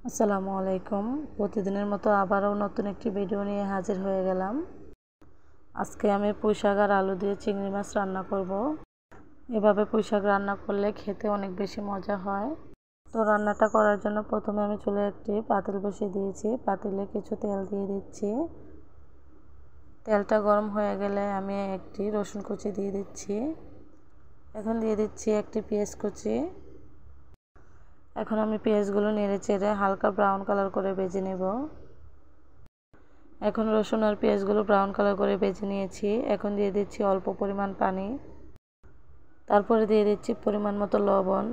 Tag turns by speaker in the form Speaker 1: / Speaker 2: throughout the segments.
Speaker 1: আসসালামু আলাইকুম। প্রতিদিনের মতো আবারও নতুন একটি ভিডিও নিয়ে হাজির হয়ে গেলাম। আজকে আমি পুঁই শাক আর আলু দিয়ে চিংড়ি মাছ রান্না করব। এভাবে পুঁই শাক রান্না করলে খেতে অনেক বেশি মজা হয়। তো রান্নাটা করার জন্য প্রথমে আমি চুলায় একটি পাতিল বসিয়ে দিয়েছি। পাতিলে কিছু তেল দিয়ে দিচ্ছি। তেলটা গরম হয়ে গেলে আমি একটি রসুন কুচি দিয়ে দিচ্ছি। এখন দিয়ে দিচ্ছি একটি পেঁয়াজ কুচি। এখন আমি পেঁয়াজগুলো নেড়ে চেড়ে হালকা ব্রাউন কালার করে ভেজে নেব। এখন রসুন আর পেঁয়াজগুলো ব্রাউন কালার করে ভেজে নিয়েছি। এখন দিয়ে দিচ্ছি অল্প পরিমাণ পানি। তারপরে দিয়ে দিচ্ছি পরিমাণ মতো লবণ।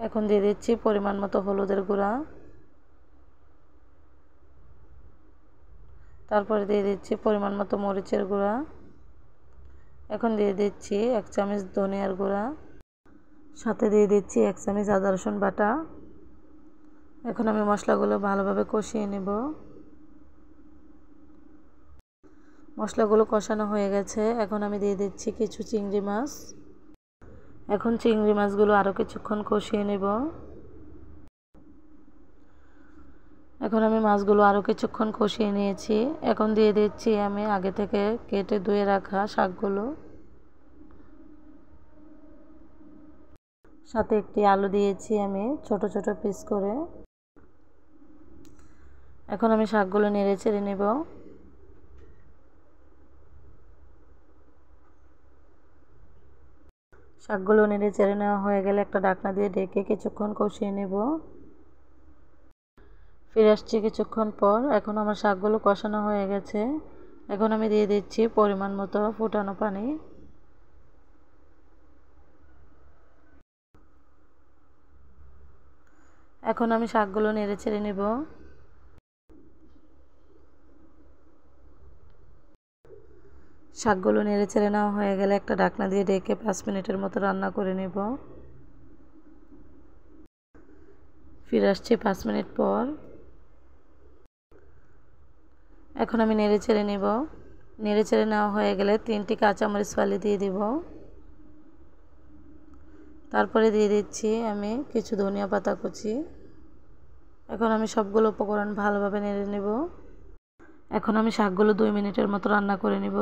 Speaker 1: এখন দিয়ে দিচ্ছি পরিমাণ মতো হলুদের গুঁড়া। তারপরে দিয়ে দিচ্ছি পরিমাণ মতো মরিচের গুঁড়া। এখন দিয়ে দিচ্ছি 1 চামচ ধনিয়ার গুঁড়া। সাথে দিয়ে দিচ্ছি 1 চামচ আদা রসুন বাটা। এখন আমি মশলাগুলো ভালোভাবে কষিয়ে নেব। মশলাগুলো কষানো হয়ে গেছে। এখন আমি দিয়ে দিচ্ছি কিছু চিংড়ি মাছ। এখন চিংড়ি মাছগুলো আরও কিছুক্ষণ কষিয়ে নেব। এখন আমি মাছগুলো আরও কিছুক্ষণ কষিয়ে নিয়েছি। এখন দিয়ে দিচ্ছি আমি আগে থেকে কেটে ধুয়ে রাখা শাকগুলো। সাথে একটি আলু দিয়েছি আমি ছোট ছোট পিস করে। এখন আমি শাকগুলো নেড়ে চেড়ে নেব। শাকগুলো নেড়ে চেড়ে নেওয়া হয়ে গেলে একটা ঢাকনা দিয়ে ঢেকে কিছুক্ষণ কষিয়ে নেব। ফিরে আসছি কিছুক্ষণ পর। এখন আমার শাকগুলো কষানো হয়ে গেছে। এখন আমি দিয়ে দিচ্ছি পরিমাণ মতো ফুটানো পানি। এখন আমি শাকগুলো নেড়ে চেড়ে নেব। শাকগুলো নেড়ে চেড়ে নেওয়া হয়ে গেলে একটা ঢাকনা দিয়ে ঢেকে 5 মিনিটের মতো রান্না করে নেব। ফিরে আসছি 5 মিনিট পর। এখন আমি নেড়ে চেড়ে নেব। নেড়ে চেড়ে নেওয়া হয়ে গেলে 3টি কাঁচামরিচ ফালি দিয়ে দেব। তারপরে দিয়ে দিচ্ছি আমি কিছু ধনিয়া পাতা কুচি। এখন আমি সবগুলো উপকরণ ভালোভাবে নেড়ে নেব। এখন আমি শাকগুলো 2 মিনিটের মতো রান্না করে নেব।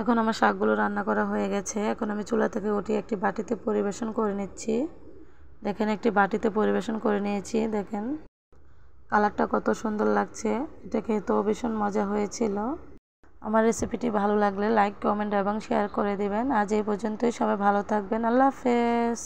Speaker 1: এখন আমার শাকগুলো রান্না করা হয়ে গেছে। এখন আমি চুলা থেকে উঠিয়ে একটি বাটিতে পরিবেশন করে নিচ্ছি। দেখেন একটি বাটিতে পরিবেশন করে নিয়েছি। দেখেন কালারটা কত সুন্দর লাগছে। এটা খেতেও ভীষণ মজা হয়েছিল। আমার রেসিপিটি ভালো লাগলে লাইক, কমেন্ট এবং শেয়ার করে দিবেন। আজ এই পর্যন্তই। সবাই ভালো থাকবেন। আল্লাহ হাফেজ।